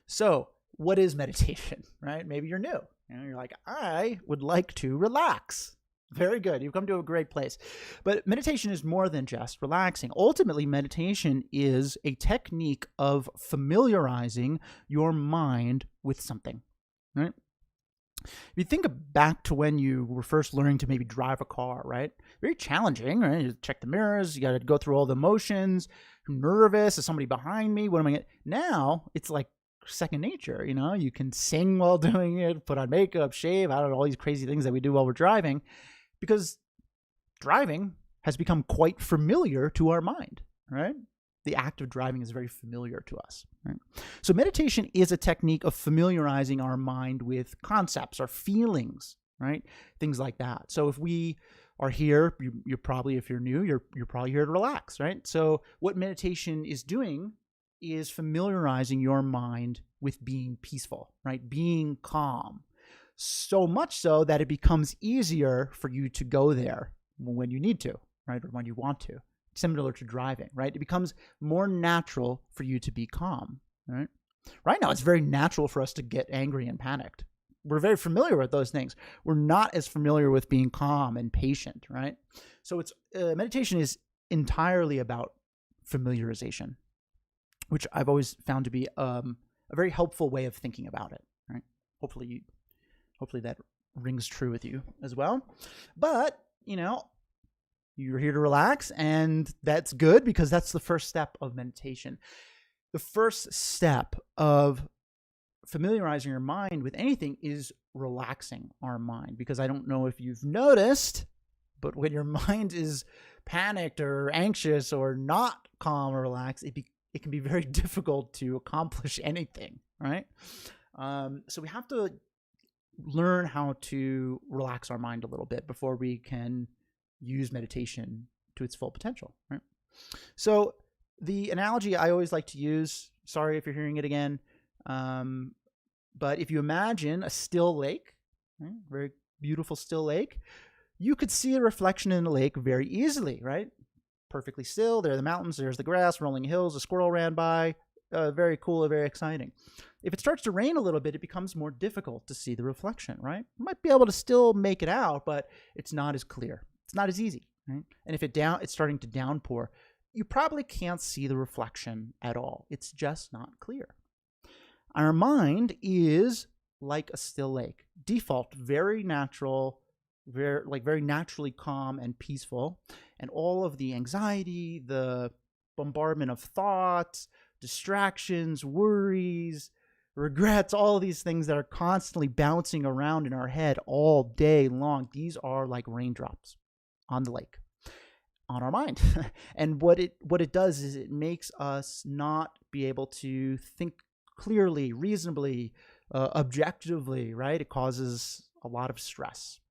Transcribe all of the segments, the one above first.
So what is meditation, right? Maybe you're new. You're like, I would like to relax. Very good. You've come to a great place. But meditation is more than just relaxing. Ultimately, meditation is a technique of familiarizing your mind with something, right? If you think back to when you were first learning to maybe drive a car, right? Very challenging, right? You check the mirrors, you got to go through all the motions. I'm nervous. Is somebody behind me? What am I going to... Now, it's like second nature, You can sing while doing it, put on makeup, shave, I don't know, all these crazy things that we do while we're driving, because driving has become quite familiar to our mind, right? The act of driving is very familiar to us, right? So meditation is a technique of familiarizing our mind with concepts or feelings, right? Things like that. So if we are here, you're probably, if you're new, you're probably here to relax, right? So what meditation is doing is familiarizing your mind with being peaceful, right? Being calm. So much so that it becomes easier for you to go there when you need to, right? Or when you want to. Similar to driving, right? It becomes more natural for you to be calm, right? Right now, it's very natural for us to get angry and panicked. We're very familiar with those things. We're not as familiar with being calm and patient, right? So it's meditation is entirely about familiarization, which I've always found to be a very helpful way of thinking about it, right? Hopefully that rings true with you as well. But, you're here to relax, and that's good because that's the first step of meditation. The first step of familiarizing your mind with anything is relaxing our mind, because I don't know if you've noticed, but when your mind is panicked or anxious or not calm or relaxed, it can be very difficult to accomplish anything, right? So we have to learn how to relax our mind a little bit before we can use meditation to its full potential, right? So the analogy I always like to use, sorry if you're hearing it again, but if you imagine a still lake, right? Very beautiful still lake, you could see a reflection in the lake very easily, right? Perfectly still. There are the mountains, there's the grass, rolling hills, a squirrel ran by, very cool and very exciting. If it starts to rain a little bit, it becomes more difficult to see the reflection, right? You might be able to still make it out, but it's not as clear. It's not as easy, right? And if it's starting to downpour, you probably can't see the reflection at all. It's just not clear. Our mind is like a still lake. Default, very natural, very naturally calm and peaceful. And all of the anxiety, the bombardment of thoughts, distractions, worries, regrets, all of these things that are constantly bouncing around in our head all day long, these are like raindrops on the lake, on our mind. And what it does is it makes us not be able to think clearly, reasonably, objectively, right? It causes a lot of stress,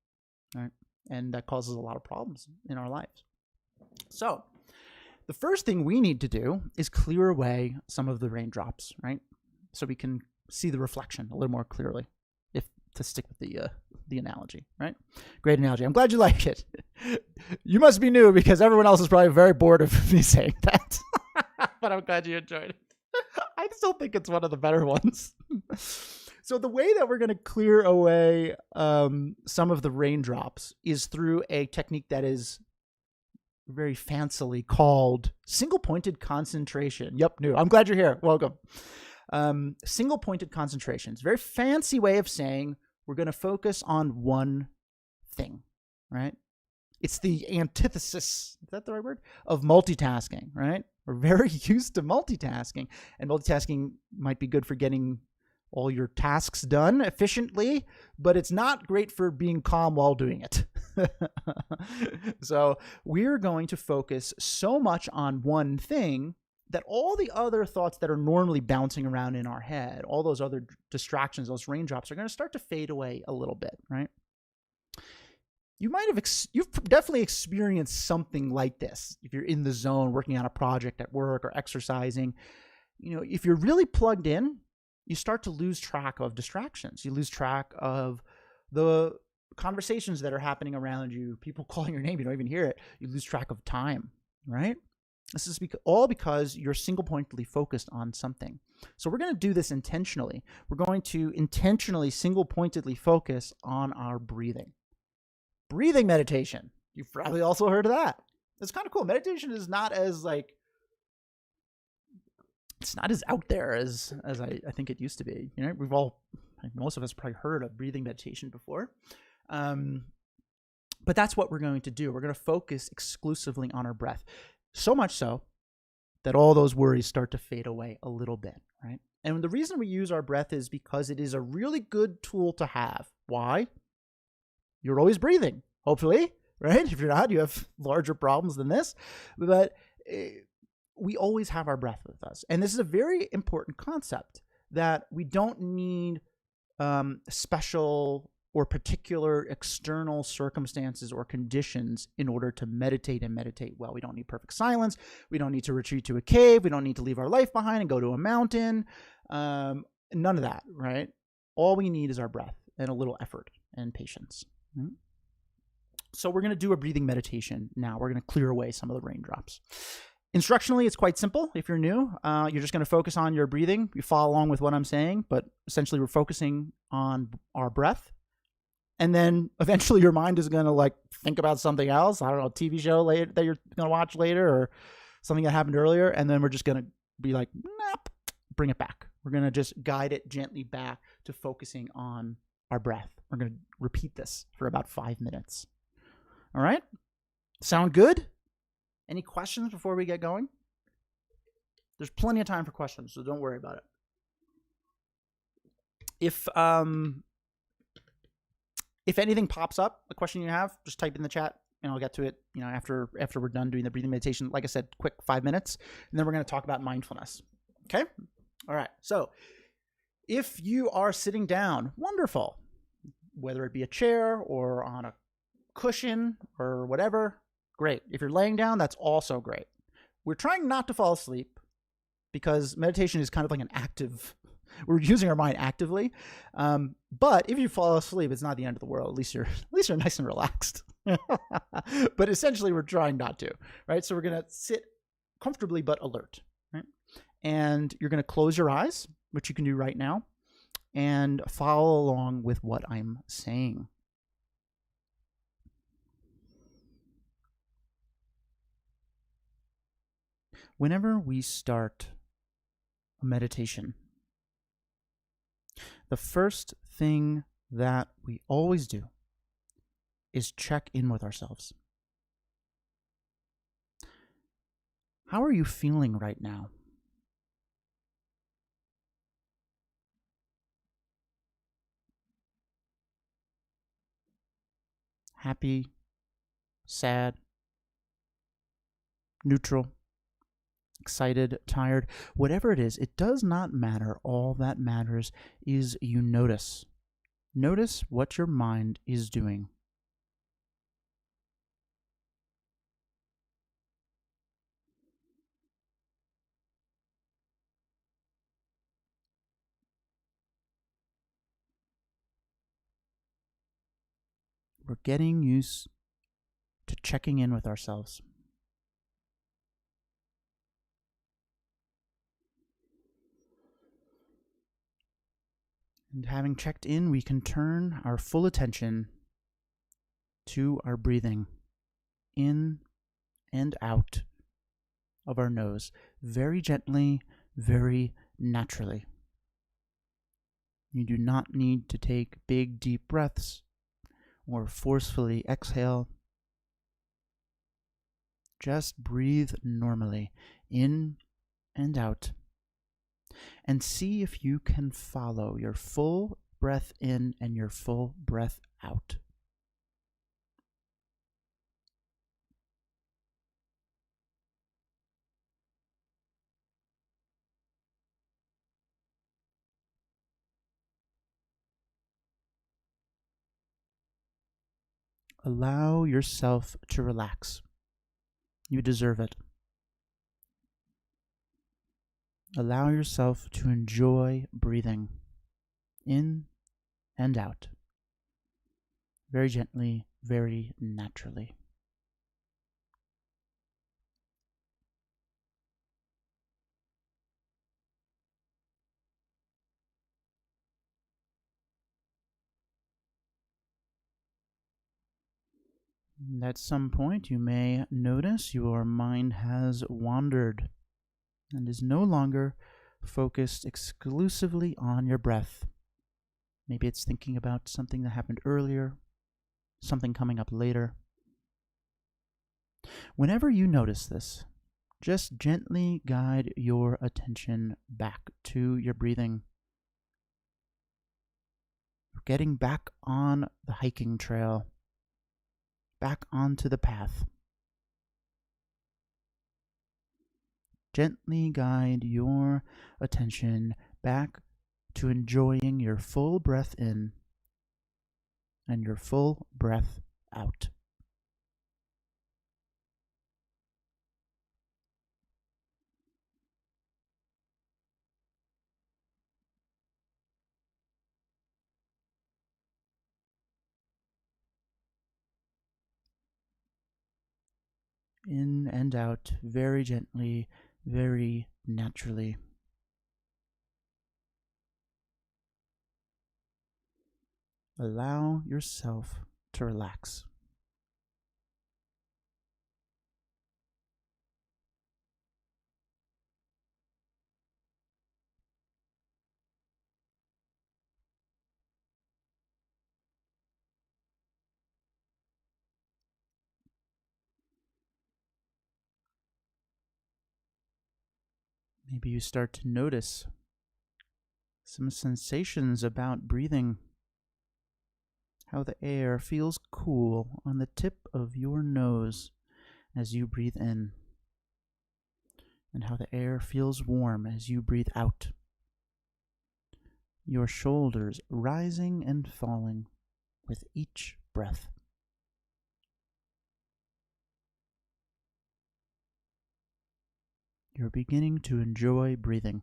right? And that causes a lot of problems in our lives. So the first thing we need to do is clear away some of the raindrops, right? So we can see the reflection a little more clearly, if to stick with the analogy, right? Great analogy. I'm glad you like it. You must be new because everyone else is probably very bored of me saying that. But I'm glad you enjoyed it. I still think it's one of the better ones. So the way that we're going to clear away some of the raindrops is through a technique that is very fancily called single-pointed concentration. Yep, new. I'm glad you're here. Welcome. Single-pointed concentration. It's a very fancy way of saying we're going to focus on one thing, right? It's the antithesis, is that the right word? Of multitasking, right? We're very used to multitasking, and multitasking might be good for getting all your tasks done efficiently, but it's not great for being calm while doing it. So we're going to focus so much on one thing that all the other thoughts that are normally bouncing around in our head, all those other distractions, those raindrops, are going to start to fade away a little bit, right? You've definitely experienced something like this. If you're in the zone, working on a project at work or exercising, if you're really plugged in, you start to lose track of distractions. You lose track of the conversations that are happening around you, people calling your name, you don't even hear it. You lose track of time, right? This is all because you're single-pointedly focused on something. So we're going to do this intentionally. We're going to intentionally, single-pointedly focus on our breathing. Breathing meditation. You've probably also heard of that. It's kind of cool. Meditation is not as it's not as out there as I think it used to be. You know, most of us probably heard of breathing meditation before. But that's what we're going to do. We're going to focus exclusively on our breath. So much so that all those worries start to fade away a little bit, right? And the reason we use our breath is because it is a really good tool to have. Why? You're always breathing, hopefully, right? If you're not, you have larger problems than this. But we always have our breath with us. And this is a very important concept, that we don't need special or particular external circumstances or conditions in order to meditate and meditate well. We don't need perfect silence. We don't need to retreat to a cave. We don't need to leave our life behind and go to a mountain. None of that, right? All we need is our breath and a little effort and patience. Mm-hmm. So we're going to do a breathing meditation now. We're going to clear away some of the raindrops. Instructionally, it's quite simple. If you're new, you're just going to focus on your breathing. You follow along with what I'm saying, but essentially we're focusing on our breath. And then eventually your mind is going to think about something else. I don't know, a TV show later that you're going to watch later, or something that happened earlier. And then we're just going to be like, nope, bring it back. We're going to just guide it gently back to focusing on our breath. We're going to repeat this for about 5 minutes. All right? Sound good? Any questions before we get going? There's plenty of time for questions, so don't worry about it. If anything pops up, a question you have, just type in the chat and I'll get to it, after we're done doing the breathing meditation. Like I said, quick 5 minutes, and then we're going to talk about mindfulness. Okay? All right. So if you are sitting down, wonderful. Whether it be a chair or on a cushion or whatever, great. If you're laying down, that's also great. We're trying not to fall asleep because meditation is kind of like an active, we're using our mind actively. But if you fall asleep, it's not the end of the world. At least you're nice and relaxed. But essentially we're trying not to, right? So we're going to sit comfortably but alert, right? And you're going to close your eyes, which you can do right now, and follow along with what I'm saying. Whenever we start a meditation, the first thing that we always do is check in with ourselves. How are you feeling right now? Happy, sad, neutral, excited, tired, whatever it is, it does not matter. All that matters is you notice. Notice what your mind is doing. We're getting used to checking in with ourselves. And having checked in, we can turn our full attention to our breathing in and out of our nose, very gently, very naturally. You do not need to take big, deep breaths or forcefully exhale. Just breathe normally, in and out. And see if you can follow your full breath in and your full breath out. Allow yourself to relax. You deserve it. Allow yourself to enjoy breathing in and out, very gently, very naturally. And at some point, you may notice your mind has wandered and is no longer focused exclusively on your breath. Maybe it's thinking about something that happened earlier, something coming up later. Whenever you notice this, just gently guide your attention back to your breathing. Getting back on the hiking trail, back onto the path. Gently guide your attention back to enjoying your full breath in and your full breath out. In and out, very gently, very naturally. Allow yourself to relax. Maybe you start to notice some sensations about breathing. How the air feels cool on the tip of your nose as you breathe in, and how the air feels warm as you breathe out. Your shoulders rising and falling with each breath. You're beginning to enjoy breathing.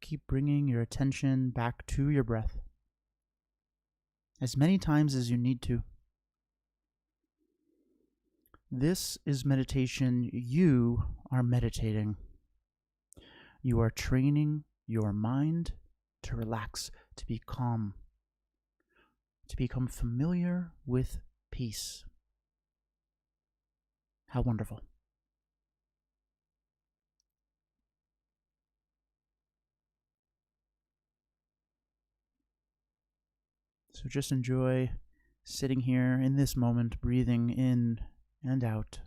Keep bringing your attention back to your breath as many times as you need to. This is meditation. You are meditating. You are training your mind to relax, to be calm, to become familiar with peace. How wonderful. So just enjoy sitting here in this moment, breathing in and out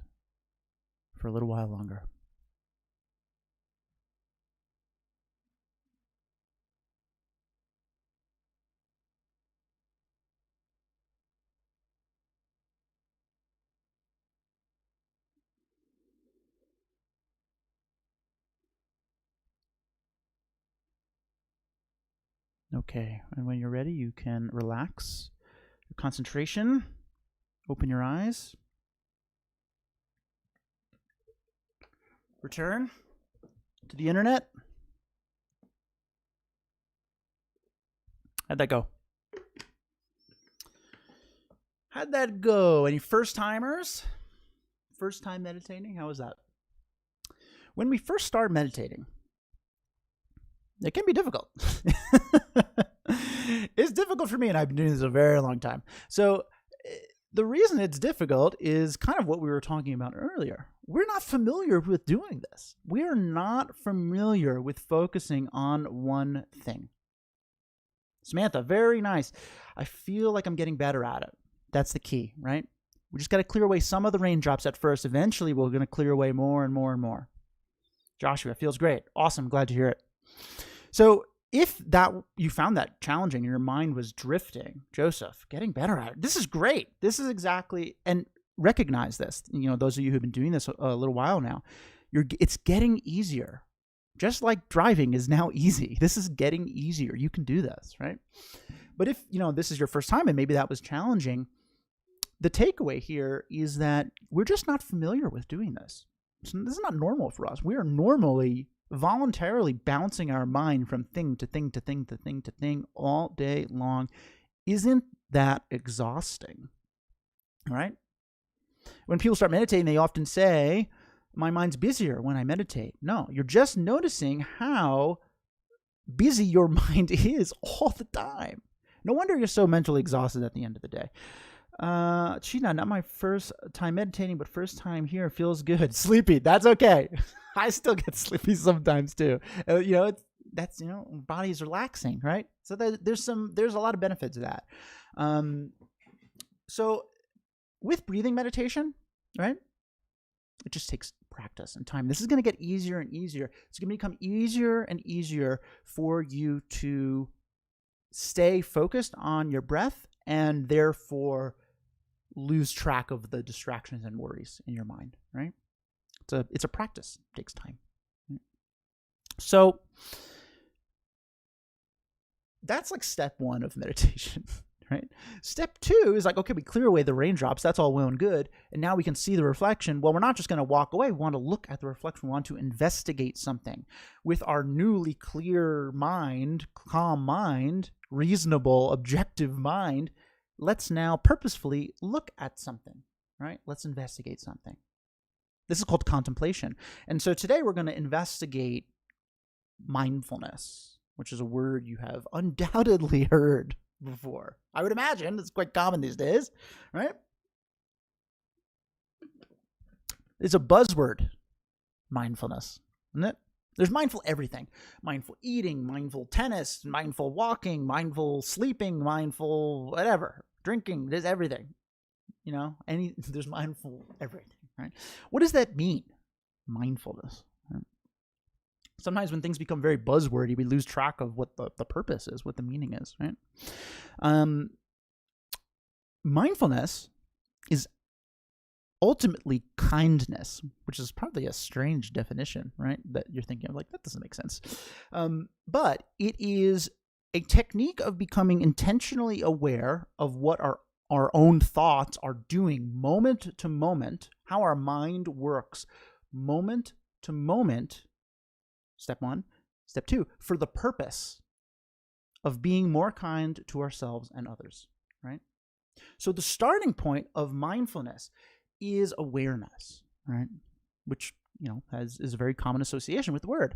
for a little while longer. Okay, and when you're ready, you can relax your concentration, open your eyes, return to the internet. How'd that go? How'd that go? Any first timers? First time meditating? How was that? When we first start meditating, it can be difficult. It's difficult for me, and I've been doing this a very long time. So the reason it's difficult is kind of what we were talking about earlier. We're not familiar with doing this. We are not familiar with focusing on one thing. Samantha, very nice. I feel like I'm getting better at it. That's the key, right? We just got to clear away some of the raindrops at first. Eventually, we're going to clear away more and more and more. Joshua, feels great. Awesome. Glad to hear it. So if that you found that challenging, your mind was drifting, Joseph, getting better at it. This is great. This is exactly, and recognize this. You know, those of you who've been doing this a little while now, it's getting easier. Just like driving is now easy. This is getting easier. You can do this, right? But if, this is your first time and maybe that was challenging, the takeaway here is that we're just not familiar with doing this. So this is not normal for us. We are normally voluntarily bouncing our mind from thing to thing to thing to thing to thing all day long. Isn't that exhausting, right? When people start meditating, they often say, my mind's busier when I meditate. No, you're just noticing how busy your mind is all the time. No wonder you're so mentally exhausted at the end of the day. Sheena, not my first time meditating, but first time here, feels good. Sleepy, that's okay. I still get sleepy sometimes too. That's body's relaxing, right? So there's a lot of benefits to that. So with breathing meditation, right? It just takes practice and time. This is going to get easier and easier. It's going to become easier and easier for you to stay focused on your breath and therefore lose track of the distractions and worries in your mind, right? It's a practice. It takes time. So that's like step one of meditation, right? Step two is like, okay, we clear away the raindrops. That's all well and good. And now we can see the reflection. Well, we're not just going to walk away. We want to look at the reflection. We want to investigate something with our newly clear mind, calm mind, reasonable, objective mind. Let's now purposefully look at something, right? Let's investigate something. This is called contemplation. And so today we're going to investigate mindfulness, which is a word you have undoubtedly heard before. I would imagine it's quite common these days, right? It's a buzzword, mindfulness, isn't it? There's mindful everything. Mindful eating, mindful tennis, mindful walking, mindful sleeping, mindful whatever, drinking, there's everything. There's mindful everything, right? What does that mean? Mindfulness. Right? Sometimes when things become very buzzwordy, we lose track of what the purpose is, what the meaning is, right? Mindfulness is ultimately kindness, which is probably a strange definition, right? That you're thinking of like, that doesn't make sense. But it is a technique of becoming intentionally aware of what our own thoughts are doing moment to moment, how our mind works moment to moment. Step one. Step two, for the purpose of being more kind to ourselves and others, right? So the starting point of mindfulness is awareness, right? Which, is a very common association with the word.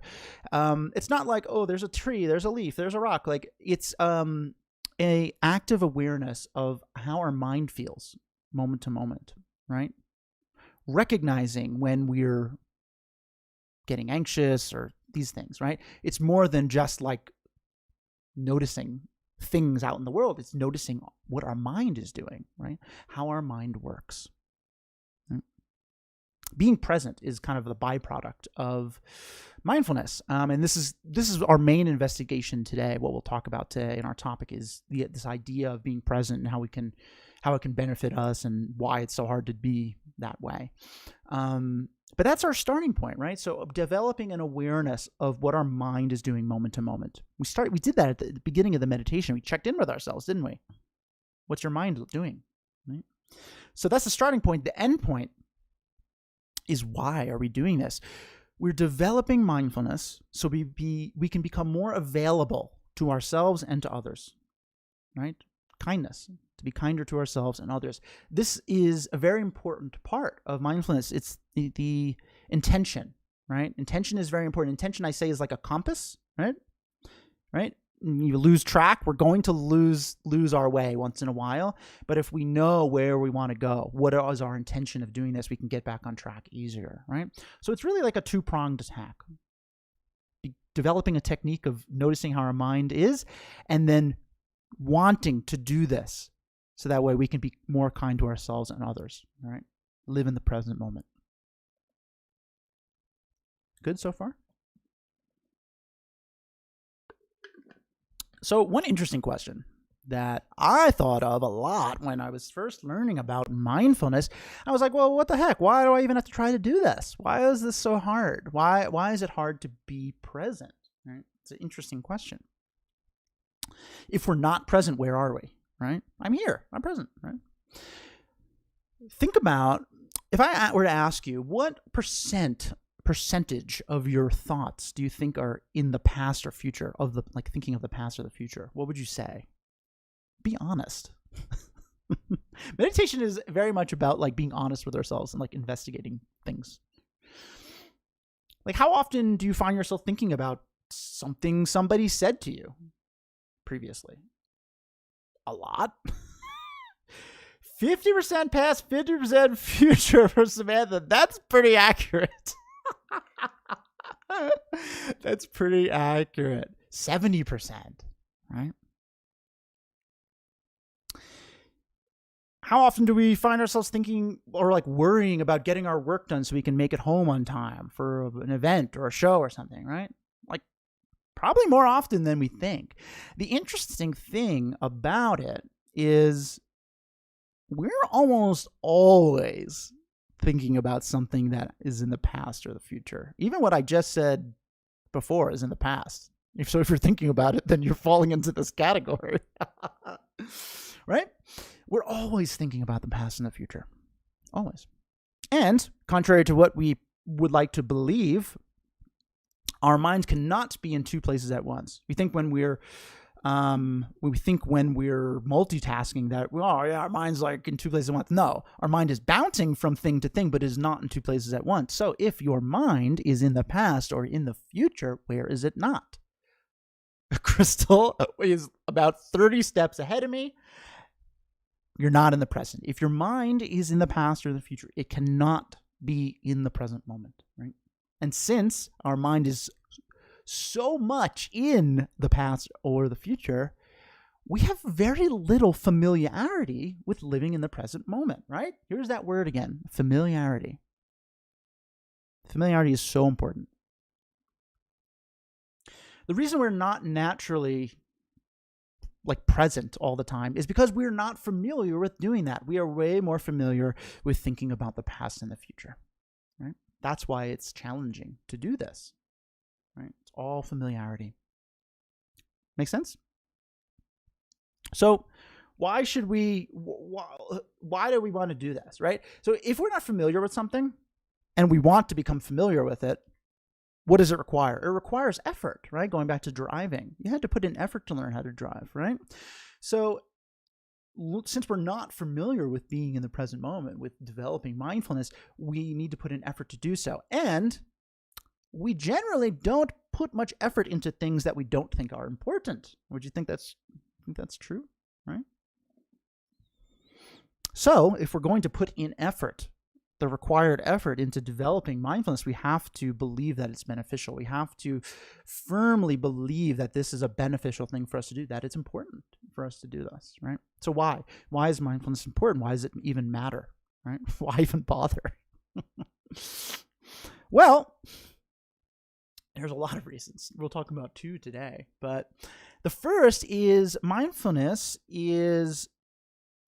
It's not like, oh, there's a tree, there's a leaf, there's a rock. Like it's a active awareness of how our mind feels moment to moment, right? Recognizing when we're getting anxious or these things, right? It's more than just like noticing things out in the world. It's noticing what our mind is doing, right? How our mind works. Being present is kind of the byproduct of mindfulness. And this is our main investigation today. What we'll talk about today in our topic is this idea of being present and how it can benefit us and why it's so hard to be that way. But that's our starting point, right? So developing an awareness of what our mind is doing moment to moment. We did that at the beginning of the meditation. We checked in with ourselves, didn't we? What's your mind doing? Right? So that's the starting point. The end point is, why are we doing this? We're developing mindfulness so we can become more available to ourselves and to others, right? Kindness, to be kinder to ourselves and others. This is a very important part of mindfulness. It's the intention, right? Intention is very important. Intention, I say, is like a compass, right? Right? You lose track, we're going to lose our way once in a while. But if we know where we want to go, what is our intention of doing this, we can get back on track easier, right? So it's really like a two-pronged attack. Developing a technique of noticing how our mind is, and then wanting to do this so that way we can be more kind to ourselves and others, right? Live in the present moment. Good so far? So one interesting question that I thought of a lot when I was first learning about mindfulness, I was like, well, what the heck? Why do I even have to try to do this? Why is this so hard? Why is it hard to be present? Right? It's an interesting question. If we're not present, where are we? Right? I'm here. I'm present. Right? Think about, if I were to ask you, what percentage of your thoughts do you think are in the past or future, thinking of the past or the future? What would you say? Be honest. Meditation is very much about like being honest with ourselves and like investigating things. Like, how often do you find yourself thinking about something somebody said to you previously? A lot. 50% past, 50% future for Samantha. That's pretty accurate. That's pretty accurate. 70%, right? How often do we find ourselves thinking or like worrying about getting our work done so we can make it home on time for an event or a show or something, right? Like, probably more often than we think. The interesting thing about it is we're almost always thinking about something that is in the past or the future. Even what I just said before is in the past. So if you're thinking about it, then you're falling into this category. Right? We're always thinking about the past and the future. Always. And contrary to what we would like to believe, our minds cannot be in two places at once. We think when we're multitasking that, oh yeah, our mind's like in two places at once. No, our mind is bouncing from thing to thing, but is not in two places at once. So if your mind is in the past or in the future, where is it not? Crystal is about 30 steps ahead of me. You're not in the present. If your mind is in the past or the future, it cannot be in the present moment, right? And since our mind is so much in the past or the future, we have very little familiarity with living in the present moment, right? Here's that word again, familiarity. Familiarity is so important. The reason we're not naturally like present all the time is because we're not familiar with doing that. We are way more familiar with thinking about the past and the future, right? That's why it's challenging to do this, right? It's all familiarity. Make sense? So why do we want to do this, right? So if we're not familiar with something and we want to become familiar with it, what does it require? It requires effort, right? Going back to driving. You had to put in effort to learn how to drive, right? So since we're not familiar with being in the present moment, with developing mindfulness, we need to put in effort to do so. And we generally don't put much effort into things that we don't think are important. Would you think that's true, right? So if we're going to put in effort, the required effort into developing mindfulness, we have to believe that it's beneficial. We have to firmly believe that this is a beneficial thing for us to do, that it's important for us to do this, right? So why? Why is mindfulness important? Why does it even matter, right? Why even bother? Well, there's a lot of reasons. We'll talk about two today. But the first is mindfulness is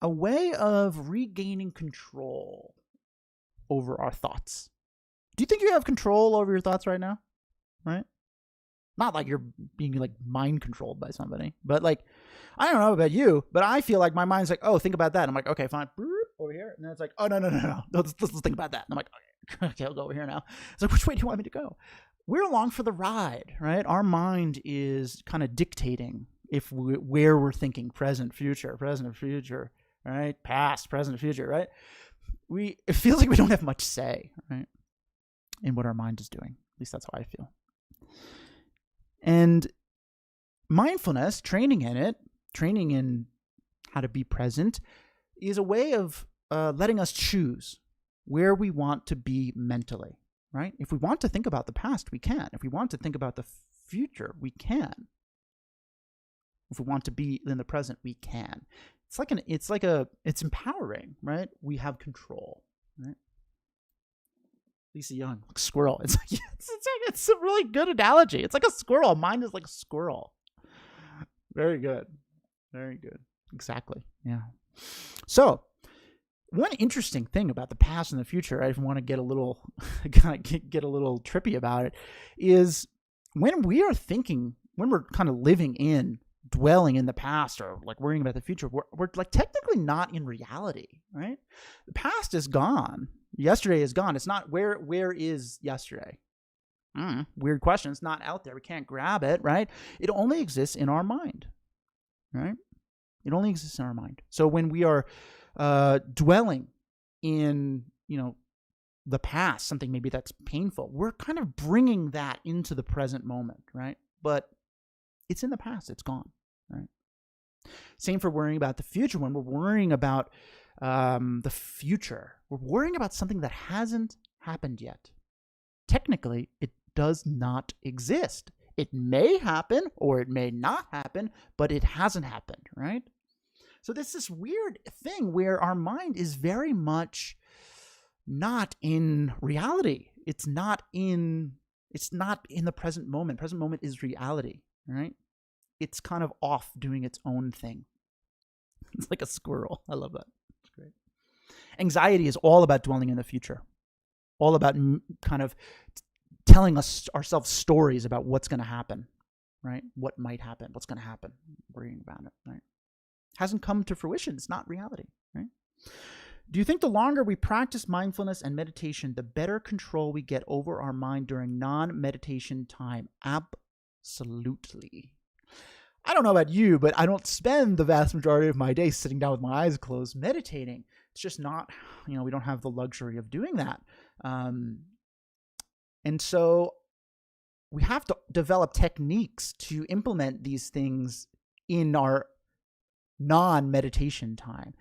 a way of regaining control over our thoughts. Do you think you have control over your thoughts right now? Right? Not like you're being like mind controlled by somebody, but like, I don't know about you, but I feel like my mind's like, oh, think about that. I'm like, okay, fine. Over here. And then it's like, oh, no. Let's think about that. And I'm like, okay, I'll go over here now. It's like, which way do you want me to go? We're along for the ride, right? Our mind is kind of dictating where we're thinking, present, future, right? Past, present, future, right? It feels like we don't have much say, right, in what our mind is doing. At least that's how I feel. And mindfulness, training in how to be present, is a way of letting us choose where we want to be mentally, right? If we want to think about the past, we can. If we want to think about the future, we can. If we want to be in the present, we can. It's empowering, right? We have control, right? Lisa Young, like squirrel. It's a really good analogy. It's like a squirrel. Mind is like a squirrel. Very good. Very good. Exactly. Yeah. So one interesting thing about the past and the future, I want to get a little trippy about it, is when we're kind of living in, dwelling in the past or like worrying about the future, we're like technically not in reality, right? The past is gone. Yesterday is gone. It's not where is yesterday? Weird question. It's not out there. We can't grab it, right? It only exists in our mind, right? It only exists in our mind. So when we are dwelling in, the past, something maybe that's painful, we're kind of bringing that into the present moment, right? But it's in the past. It's gone, right? Same for worrying about the future. When we're worrying about the future, we're worrying about something that hasn't happened yet. Technically, it does not exist. It may happen or it may not happen, but it hasn't happened, right? So there's this weird thing where our mind is very much not in reality. It's not in the present moment. Present moment is reality, right? It's kind of off doing its own thing. It's like a squirrel. I love that. It's great. Anxiety is all about dwelling in the future, all about kind of telling ourselves stories about what's going to happen, right? What might happen, what's going to happen, worrying about it, right? Hasn't come to fruition. It's not reality, right? Do you think the longer we practice mindfulness and meditation, the better control we get over our mind during non-meditation time? Absolutely. I don't know about you, but I don't spend the vast majority of my day sitting down with my eyes closed meditating. It's just not, we don't have the luxury of doing that. And so we have to develop techniques to implement these things in our non-meditation time.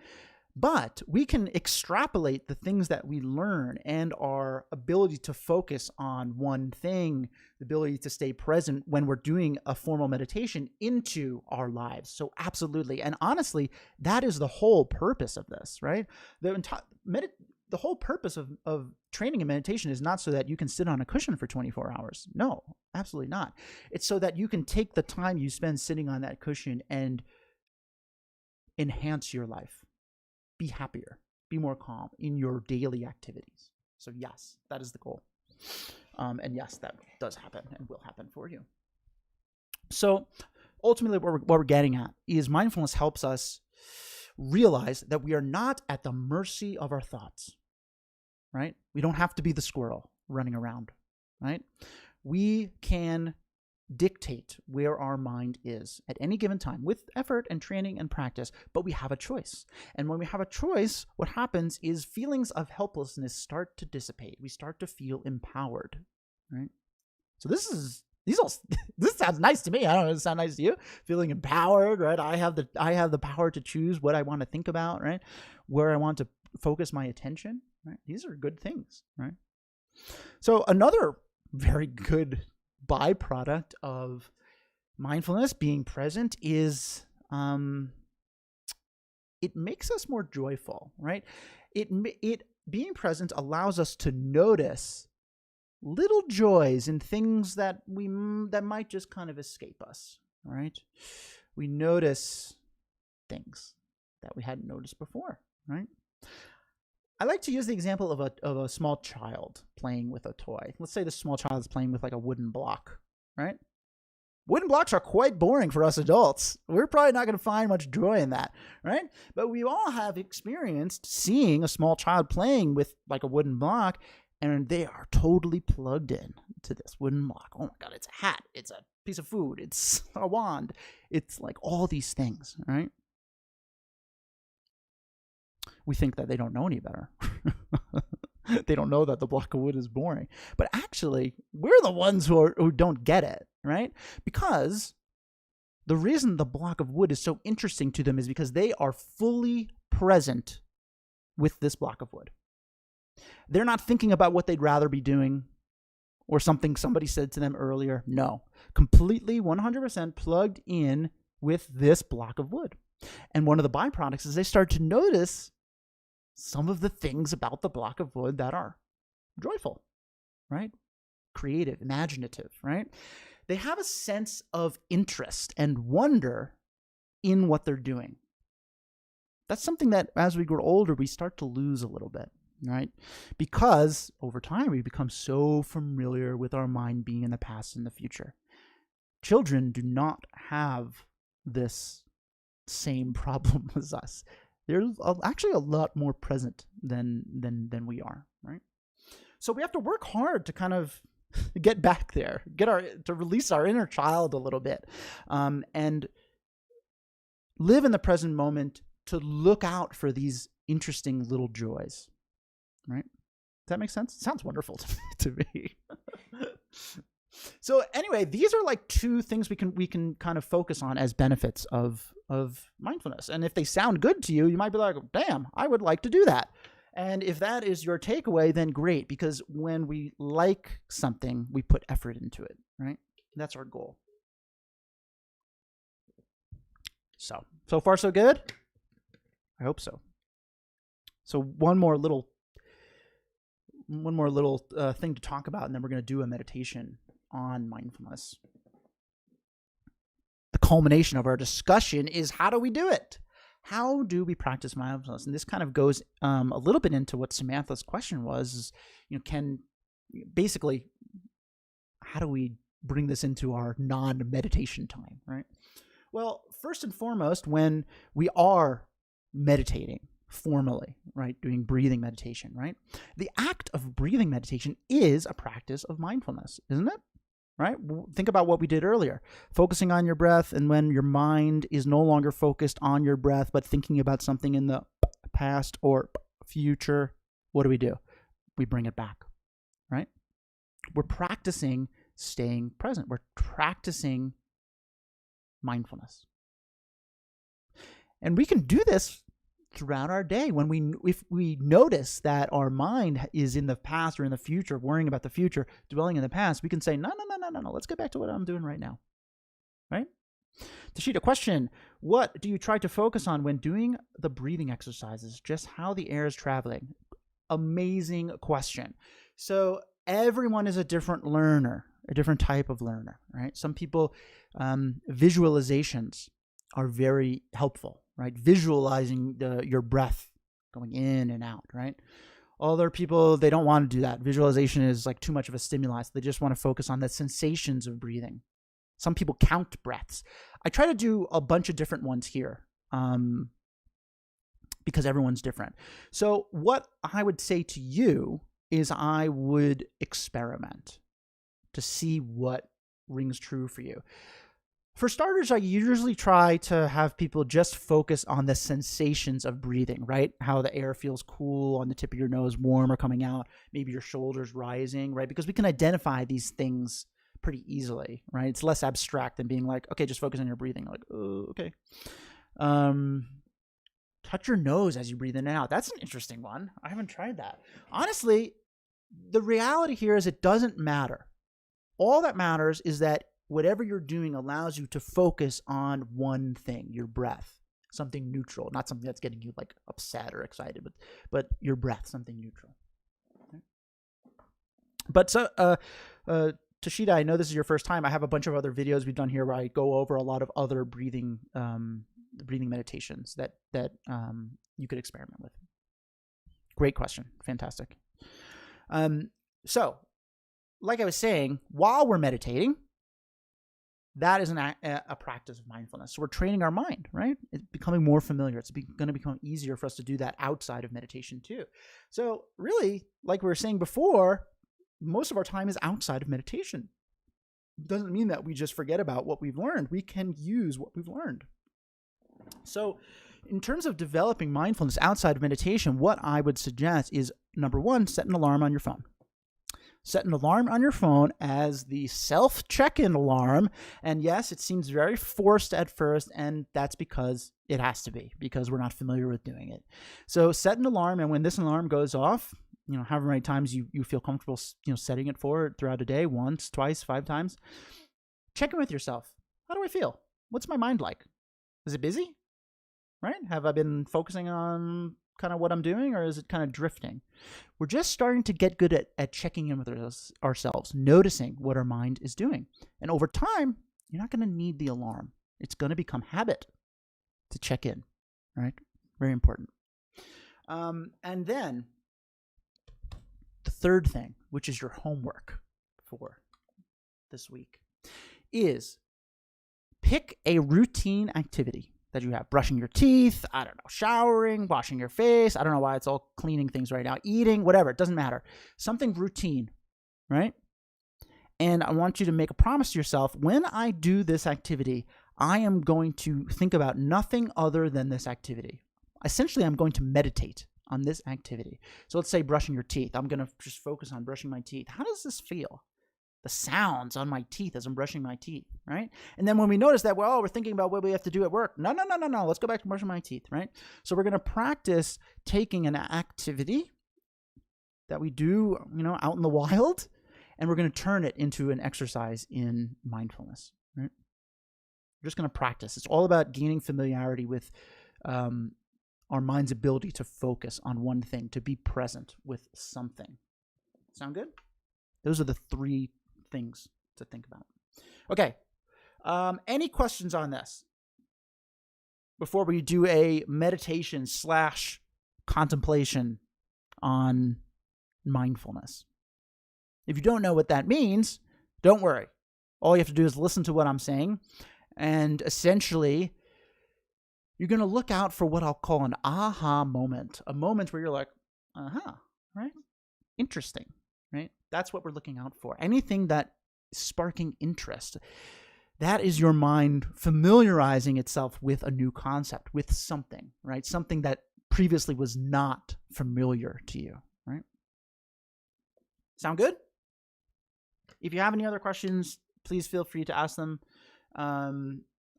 But we can extrapolate the things that we learn and our ability to focus on one thing, the ability to stay present when we're doing a formal meditation into our lives. So absolutely. And honestly, that is the whole purpose of this, right? The whole purpose of training in meditation is not so that you can sit on a cushion for 24 hours. No, absolutely not. It's so that you can take the time you spend sitting on that cushion and enhance your life. Be happier, be more calm in your daily activities. So yes, that is the goal. And yes, that does happen and will happen for you. So ultimately what we're getting at is mindfulness helps us realize that we are not at the mercy of our thoughts, right? We don't have to be the squirrel running around, right? We can dictate where our mind is at any given time with effort and training and practice, but we have a choice. And when we have a choice, what happens is feelings of helplessness start to dissipate. We start to feel empowered, right? So this sounds nice to me. I don't know, does it sound nice to you? Feeling empowered, right? I have the power to choose what I want to think about, right? Where I want to focus my attention, right? These are good things, right? So another very good byproduct of mindfulness, being present, is it makes us more joyful, right? It being present allows us to notice little joys in things that might just kind of escape us, right? We notice things that we hadn't noticed before, right? I like to use the example of a small child playing with a toy. Let's say the small child is playing with like a wooden block, right? Wooden blocks are quite boring for us adults. We're probably not going to find much joy in that, right? But we all have experienced seeing a small child playing with like a wooden block, and they are totally plugged in to this wooden block. Oh my God, it's a hat. It's a piece of food. It's a wand. It's like all these things, right? We think that they don't know any better. They don't know that the block of wood is boring. But actually, we're the ones who don't get it, right? Because the reason the block of wood is so interesting to them is because they are fully present with this block of wood. They're not thinking about what they'd rather be doing or something somebody said to them earlier. No, completely 100% plugged in with this block of wood. And one of the byproducts is they start to notice some of the things about the block of wood that are joyful, right? Creative, imaginative, right? They have a sense of interest and wonder in what they're doing. That's something that as we grow older, we start to lose a little bit, right? Because over time, we become so familiar with our mind being in the past and the future. Children do not have this same problem as us. They're actually a lot more present than we are, right? So we have to work hard to kind of get back there, to release our inner child a little bit, and live in the present moment to look out for these interesting little joys, right? Does that make sense? It sounds wonderful to me. So anyway, these are like two things we can kind of focus on as benefits of mindfulness. And if they sound good to you, you might be like, damn, I would like to do that. And if that is your takeaway, then great, because when we like something, we put effort into it, right? That's our goal. So far so good? I hope so. So one more little thing to talk about, and then we're going to do a meditation on mindfulness. The culmination of our discussion is, how do we do it? How do we practice mindfulness? And this kind of goes a little bit into what Samantha's question was, is, basically, how do we bring this into our non-meditation time, right? Well, first and foremost, when we are meditating formally, right, doing breathing meditation, right, the act of breathing meditation is a practice of mindfulness, isn't it? Right? Think about what we did earlier, focusing on your breath. And when your mind is no longer focused on your breath, but thinking about something in the past or future, what do? We bring it back, right? We're practicing staying present. We're practicing mindfulness. And we can do this throughout our day. If we notice that our mind is in the past or in the future, worrying about the future, dwelling in the past, we can say, no, let's get back to what I'm doing right now, right? Tashita, question, what do you try to focus on when doing the breathing exercises? Just how the air is traveling? Amazing question. So everyone is a different learner, a different type of learner, right? Some people, visualizations are very helpful, right? Visualizing your breath going in and out, right? Other people, they don't want to do that. Visualization is like too much of a stimulus. They just want to focus on the sensations of breathing. Some people count breaths. I try to do a bunch of different ones here because everyone's different. So what I would say to you is I would experiment to see what rings true for you. For starters, I usually try to have people just focus on the sensations of breathing, right? How the air feels cool on the tip of your nose, warm or coming out, maybe your shoulders rising, right? Because we can identify these things pretty easily, right? It's less abstract than being like, okay, just focus on your breathing. Like, oh, okay. Touch your nose as you breathe in and out. That's an interesting one. I haven't tried that. Honestly, the reality here is it doesn't matter. All that matters is that whatever you're doing allows you to focus on one thing, your breath, something neutral, not something that's getting you like upset or excited, but your breath, something neutral. Okay. But so, Tashita, I know this is your first time. I have a bunch of other videos we've done here where I go over a lot of other breathing meditations that you could experiment with. Great question. Fantastic. So, like I was saying, while we're meditating, that is a practice of mindfulness. So we're training our mind, right? It's becoming more familiar. It's going to become easier for us to do that outside of meditation too. So really, like we were saying before, most of our time is outside of meditation. Doesn't mean that we just forget about what we've learned. We can use what we've learned. So in terms of developing mindfulness outside of meditation, what I would suggest is, number one, set an alarm on your phone. Set an alarm on your phone as the self-check-in alarm. And yes, it seems very forced at first, and that's because it has to be, because we're not familiar with doing it. So set an alarm, and when this alarm goes off, however many times you feel comfortable, setting it for throughout a day, once, twice, 5 times, check in with yourself. How do I feel? What's my mind like? Is it busy? Right? Have I been focusing on kind of what I'm doing, or is it kind of drifting? We're just starting to get good at checking in with ourselves, noticing what our mind is doing. And over time, you're not going to need the alarm. It's going to become habit to check in, right? Very important. And then the third thing, which is your homework for this week, is pick a routine activity that you have. Brushing your teeth, I don't know, showering, washing your face. I don't know why it's all cleaning things right now. Eating, whatever, it doesn't matter. Something routine, right? And I want you to make a promise to yourself, when I do this activity, I am going to think about nothing other than this activity. Essentially, I'm going to meditate on this activity. So let's say brushing your teeth. I'm going to just focus on brushing my teeth. How does this feel? The sounds on my teeth as I'm brushing my teeth, right? And then when we notice that, well, we're thinking about what we have to do at work. No. Let's go back to brushing my teeth, right? So we're going to practice taking an activity that we do, out in the wild, and we're going to turn it into an exercise in mindfulness, right? We're just going to practice. It's all about gaining familiarity with our mind's ability to focus on one thing, to be present with something. Sound good? Those are the 3 things to think about. Okay. Any questions on this before we do a meditation / contemplation on mindfulness? If you don't know what that means, don't worry. All you have to do is listen to what I'm saying, and essentially you're going to look out for what I'll call an aha moment, a moment where you're like, right? Interesting, right? That's what we're looking out for. Anything that is sparking interest, that is your mind familiarizing itself with a new concept, with something, right? Something that previously was not familiar to you, right? Sound good? If you have any other questions, please feel free to ask them.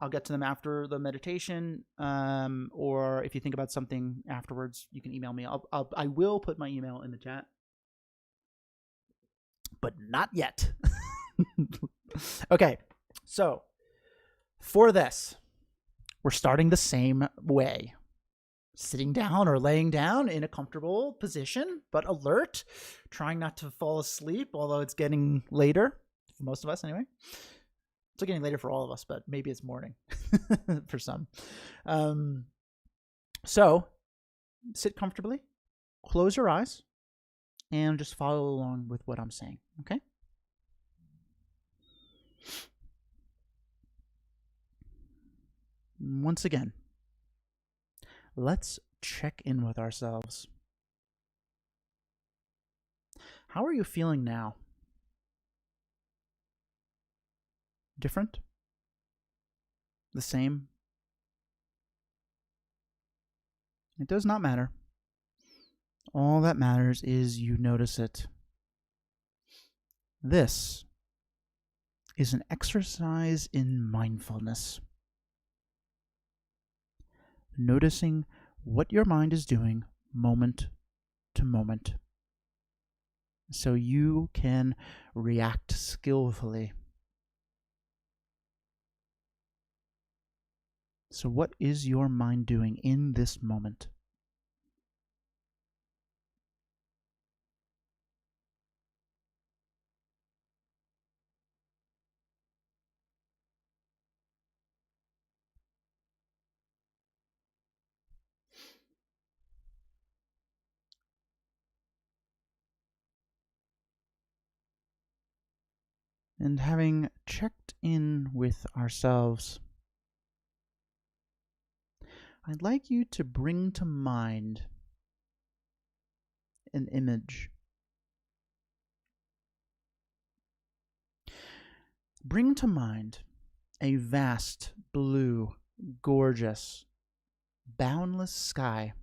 I'll get to them after the meditation, or if you think about something afterwards, you can email me. I will put my email in the chat, but not yet. Okay, so for this, we're starting the same way. Sitting down or laying down in a comfortable position, but alert, trying not to fall asleep, although it's getting later, for most of us anyway. It's getting later for all of us, but maybe it's morning for some. So sit comfortably, close your eyes, and just follow along with what I'm saying, okay? Once again, let's check in with ourselves. How are you feeling now? Different? The same? It does not matter. All that matters is you notice it. This is an exercise in mindfulness. Noticing what your mind is doing moment to moment, so you can react skillfully. So what is your mind doing in this moment? And having checked in with ourselves, I'd like you to bring to mind an image. Bring to mind a vast, blue, gorgeous, boundless sky.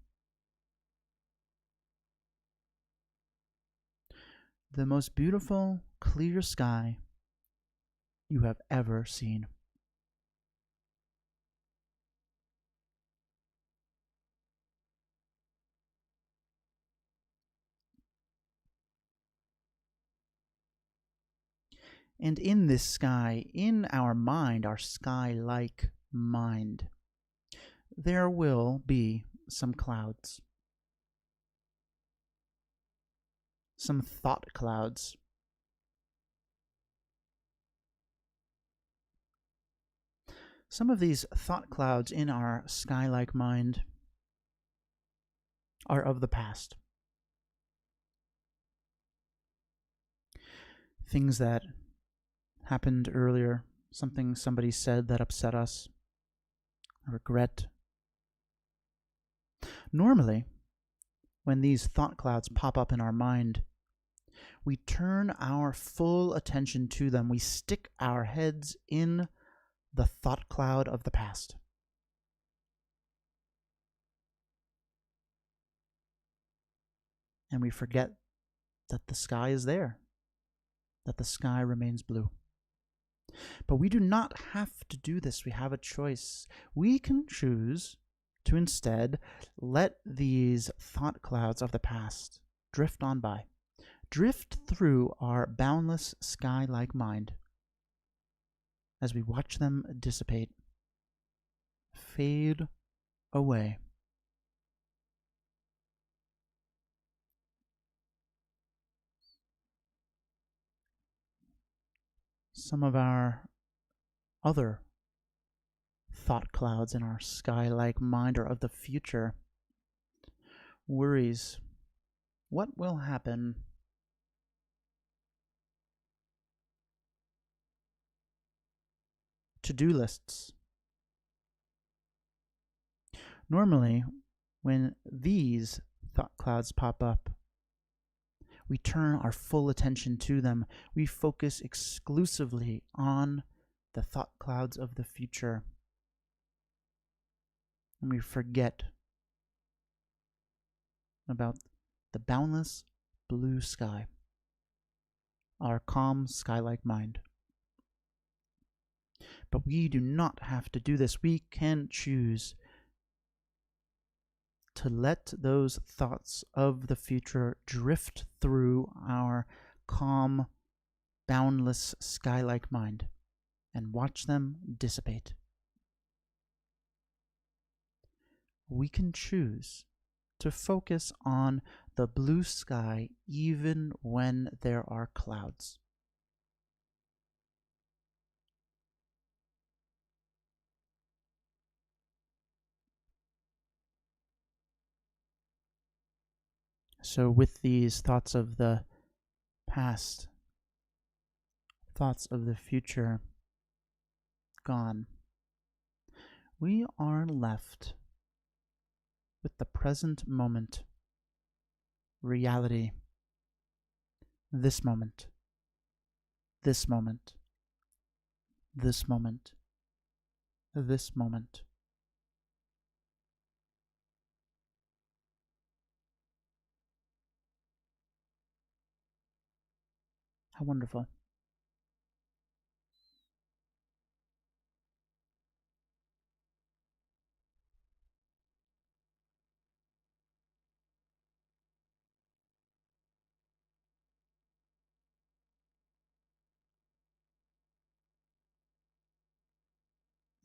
The most beautiful, clear sky you have ever seen. And in this sky, in our mind, our sky-like mind, there will be some clouds. Some thought clouds. Some of these thought clouds in our sky-like mind are of the past. Things that happened earlier, something somebody said that upset us, a regret. Normally, when these thought clouds pop up in our mind, we turn our full attention to them. We stick our heads in the thought cloud of the past. And we forget that the sky is there, that the sky remains blue. But we do not have to do this. We have a choice. We can choose to instead let these thought clouds of the past drift on by, drift through our boundless sky-like mind as we watch them dissipate, fade away. Some of our other thought clouds in our sky-like mind are of the future. Worries. What will happen? To-do lists. Normally, when these thought clouds pop up, we turn our full attention to them. We focus exclusively on the thought clouds of the future. And we forget about the boundless blue sky, our calm sky-like mind. But we do not have to do this. We can choose to let those thoughts of the future drift through our calm, boundless sky-like mind and watch them dissipate. We can choose to focus on the blue sky even when there are clouds. So with these thoughts of the past, thoughts of the future gone, we are left with the present moment, reality, this moment, this moment, this moment, this moment. How wonderful.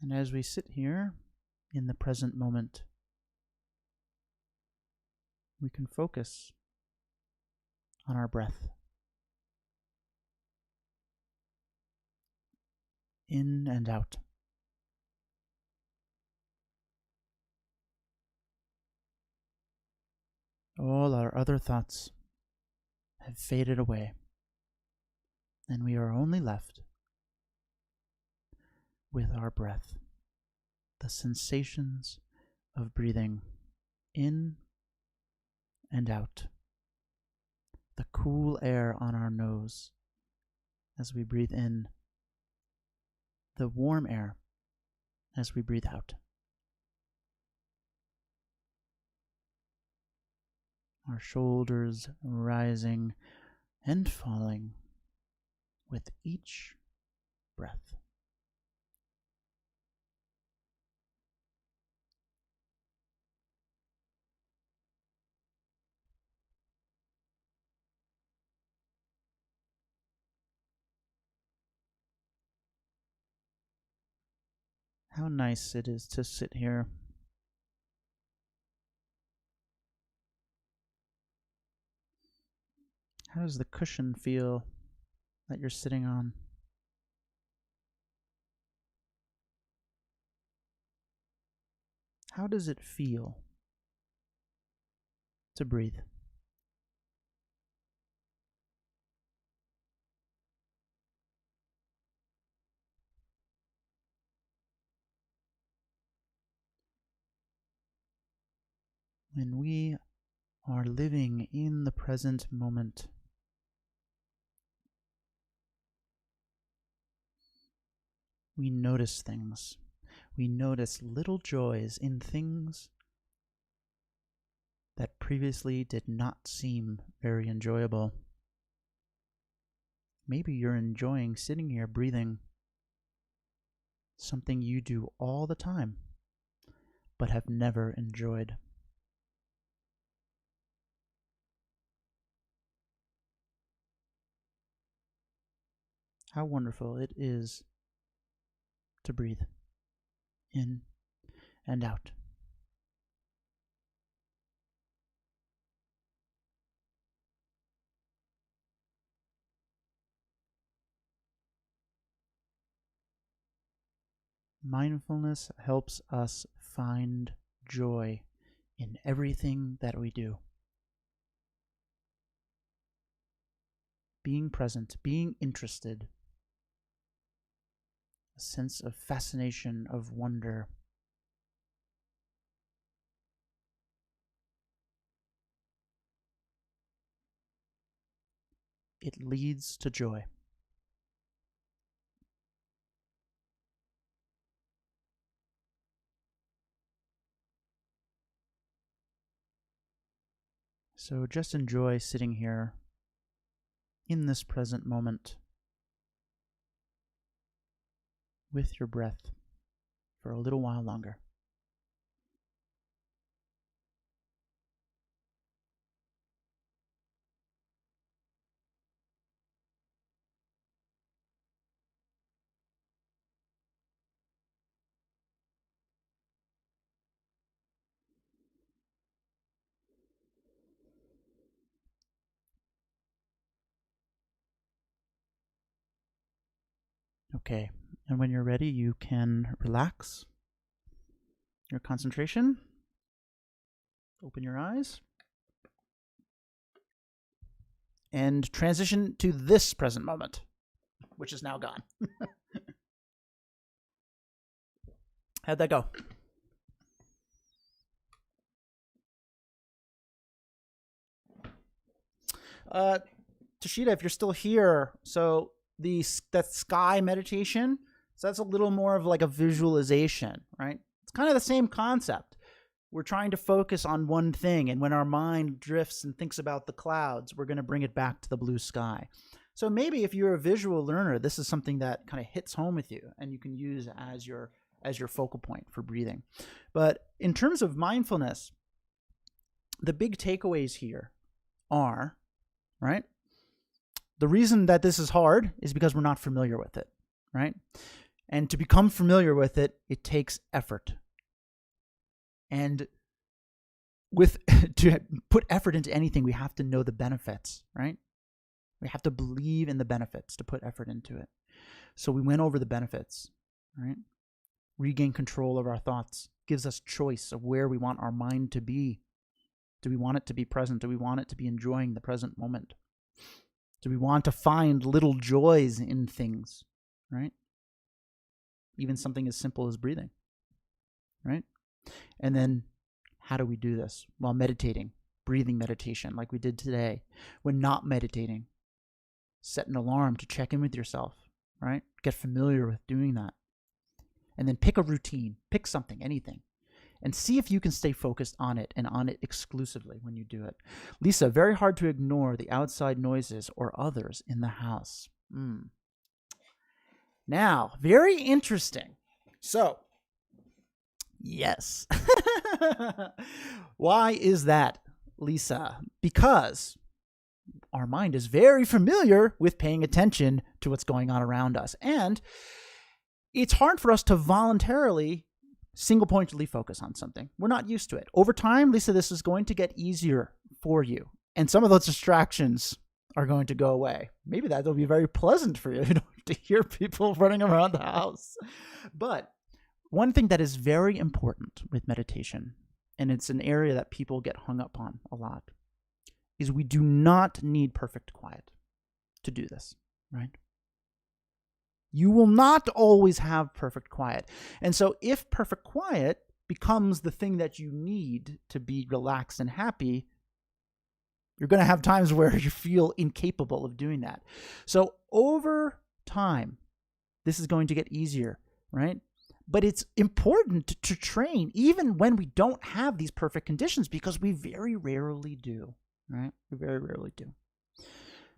And as we sit here in the present moment, we can focus on our breath. In and out. All our other thoughts have faded away, and we are only left with our breath, the sensations of breathing in and out, the cool air on our nose as we breathe in, the warm air as we breathe out. Our shoulders rising and falling with each breath. How nice it is to sit here. How does the cushion feel that you're sitting on? How does it feel to breathe? When we are living in the present moment, we notice things. We notice little joys in things that previously did not seem very enjoyable. Maybe you're enjoying sitting here breathing, something you do all the time, but have never enjoyed. How wonderful it is to breathe in and out. Mindfulness helps us find joy in everything that we do. Being present, being interested, a sense of fascination, of wonder. It leads to joy. So just enjoy sitting here in this present moment with your breath for a little while longer. Okay, and when you're ready, you can relax your concentration. Open your eyes. And transition to this present moment, which is now gone. How'd that go? Toshida, if you're still here, so that sky meditation, so that's a little more of like a visualization, right? It's kind of the same concept. We're trying to focus on one thing, and when our mind drifts and thinks about the clouds, we're going to bring it back to the blue sky. So maybe if you're a visual learner, this is something that kind of hits home with you, and you can use as your focal point for breathing. But in terms of mindfulness, the big takeaways here are, right? The reason that this is hard is because we're not familiar with it, right? And to become familiar with it, it takes effort. And to put effort into anything, we have to know the benefits, right? We have to believe in the benefits to put effort into it. So we went over the benefits, right? Regain control of our thoughts gives us choice of where we want our mind to be. Do we want it to be present? Do we want it to be enjoying the present moment? Do we want to find little joys in things, right? Even something as simple as breathing, right? And then how do we do this? While meditating, breathing meditation like we did today. When not meditating, set an alarm to check in with yourself, right? Get familiar with doing that. And then pick a routine, pick something, anything, and see if you can stay focused on it and on it exclusively when you do it. Lisa, very hard to ignore the outside noises or others in the house. Now, very interesting. So, yes. Why is that, Lisa? Because our mind is very familiar with paying attention to what's going on around us. And it's hard for us to voluntarily single-pointedly focus on something. We're not used to it. Over time, Lisa, this is going to get easier for you. And some of those distractions are going to go away. Maybe that'll be very pleasant for you. You don't have to hear people running around the house. But one thing that is very important with meditation, and it's an area that people get hung up on a lot, is we do not need perfect quiet to do this, right? You will not always have perfect quiet. And so if perfect quiet becomes the thing that you need to be relaxed and happy, you're going to have times where you feel incapable of doing that. So over time, this is going to get easier. right? But it's important to train even when we don't have these perfect conditions, because we very rarely do, right? We very rarely do.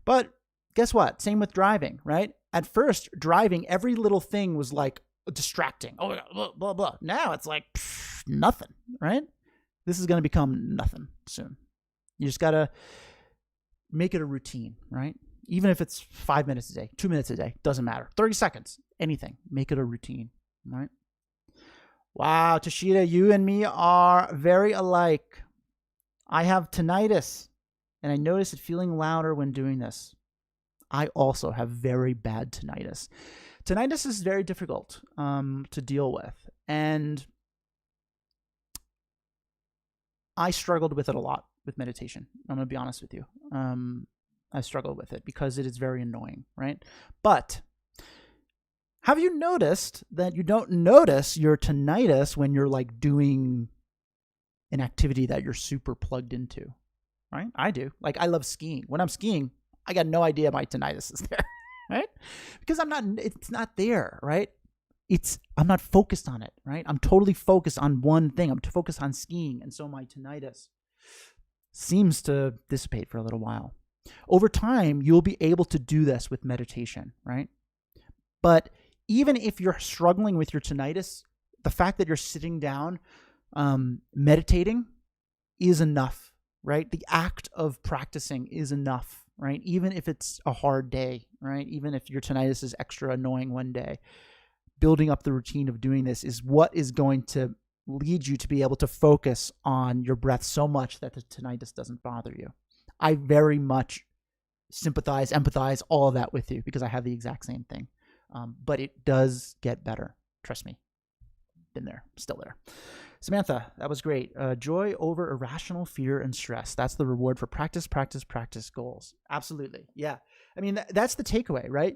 But guess what? Same with driving, right? At first, driving, every little thing was like distracting. Oh, blah, blah, blah. Now it's like nothing, right? This is going to become nothing soon. You just got to make it a routine, right? Even if it's 5 minutes a day, 2 minutes a day, doesn't matter. 30 seconds, anything. Make it a routine, right? Wow, Toshida, you and me are very alike. I have tinnitus, and I notice it feeling louder when doing this. I also have very bad tinnitus. Tinnitus is very difficult to deal with, and I struggled with it a lot with meditation. I'm going to be honest with you. I struggled with it because it is very annoying, right? But have you noticed that you don't notice your tinnitus when you're like doing an activity that you're super plugged into, right? I do. Like, I love skiing. When I'm skiing, I got no idea my tinnitus is there, right? Because it's not there, right? I'm not focused on it, right? I'm totally focused on one thing. I'm focused on skiing. And so my tinnitus seems to dissipate for a little while. Over time, you'll be able to do this with meditation, right? But even if you're struggling with your tinnitus, the fact that you're sitting down, meditating is enough, right? The act of practicing is enough, right? Even if it's a hard day, right? Even if your tinnitus is extra annoying one day, building up the routine of doing this is what is going to lead you to be able to focus on your breath so much that the tinnitus doesn't bother you. I very much sympathize, empathize, all of that with you, because I have the exact same thing. But it does get better. Trust me. Been there, still there. Samantha, that was great. Joy over irrational fear and stress. That's the reward for practice, practice, practice goals. Absolutely. Yeah. I mean, that's the takeaway, right?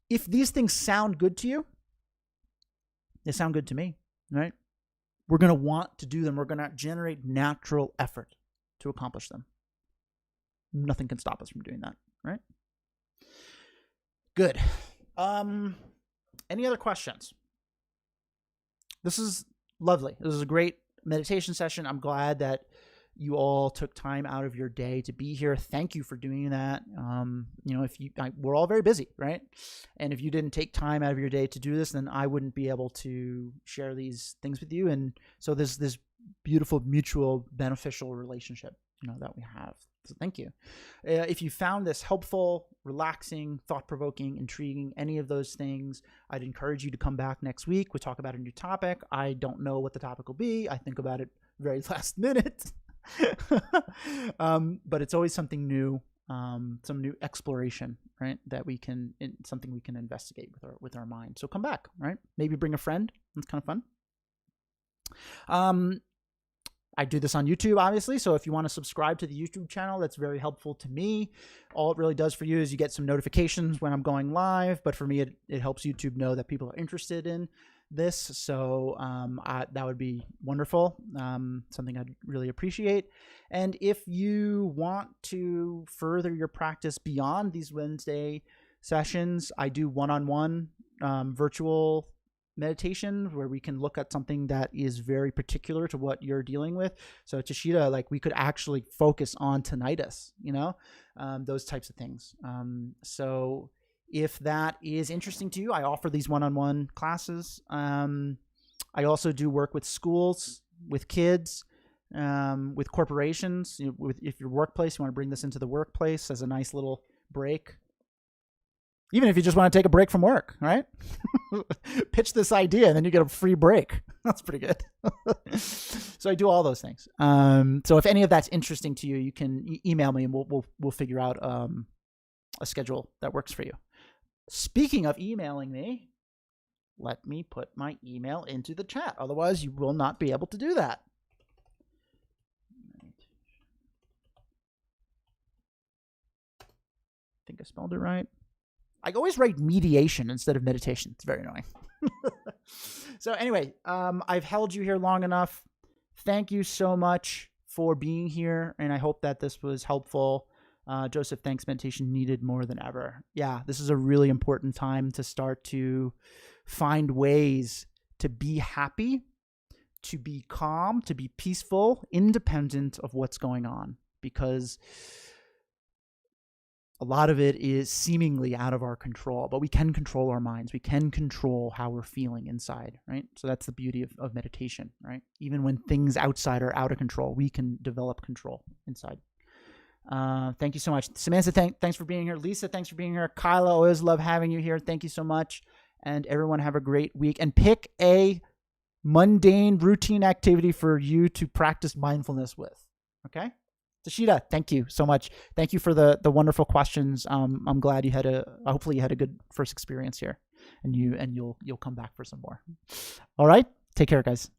If these things sound good to you, they sound good to me, right? We're going to want to do them. We're going to generate natural effort to accomplish them. Nothing can stop us from doing that, right? Good. Any other questions? This is lovely. This is a great meditation session. I'm glad that you all took time out of your day to be here. Thank you for doing that. We're all very busy, right? And if you didn't take time out of your day to do this, then I wouldn't be able to share these things with you. And so there's this beautiful, mutual, beneficial relationship, that we have. So thank you. If you found this helpful, relaxing, thought-provoking, intriguing, any of those things, I'd encourage you to come back next week. We talk about a new topic. I don't know what the topic will be. I think about it very last minute. But it's always something new, some new exploration, right? Something we can investigate with our mind. So come back, right? Maybe bring a friend. It's kind of fun. I do this on YouTube, obviously. So if you want to subscribe to the YouTube channel, that's very helpful to me. All it really does for you is you get some notifications when I'm going live. But for me, it helps YouTube know that people are interested in this. So that would be wonderful. Something I'd really appreciate. And if you want to further your practice beyond these Wednesday sessions, I do one-on-one virtual meditation where we can look at something that is very particular to what you're dealing with. So Toshida, like, we could actually focus on tinnitus, those types of things. So if that is interesting to you, I offer these one-on-one classes. I also do work with schools, with kids, with corporations. If your workplace, you want to bring this into the workplace as a nice little break. Even if you just want to take a break from work, right? Pitch this idea and then you get a free break. That's pretty good. So I do all those things. So if any of that's interesting to you, you can email me and we'll figure out a schedule that works for you. Speaking of emailing me, let me put my email into the chat. Otherwise, you will not be able to do that. I think I spelled it right. I always write mediation instead of meditation. It's very annoying. So anyway, I've held you here long enough. Thank you so much for being here, and I hope that this was helpful. Joseph, thanks. Meditation needed more than ever. Yeah, this is a really important time to start to find ways to be happy, to be calm, to be peaceful, independent of what's going on, because a lot of it is seemingly out of our control, but we can control our minds. We can control how we're feeling inside, right? So that's the beauty of meditation, right? Even when things outside are out of control, we can develop control inside. Thank you so much. Samantha, thanks for being here. Lisa, thanks for being here. Kyla, always love having you here. Thank you so much. And everyone have a great week. And pick a mundane routine activity for you to practice mindfulness with, okay? Tashida, thank you so much. Thank you for the wonderful questions. I'm glad hopefully you had a good first experience here, and you'll come back for some more. All right, take care, guys.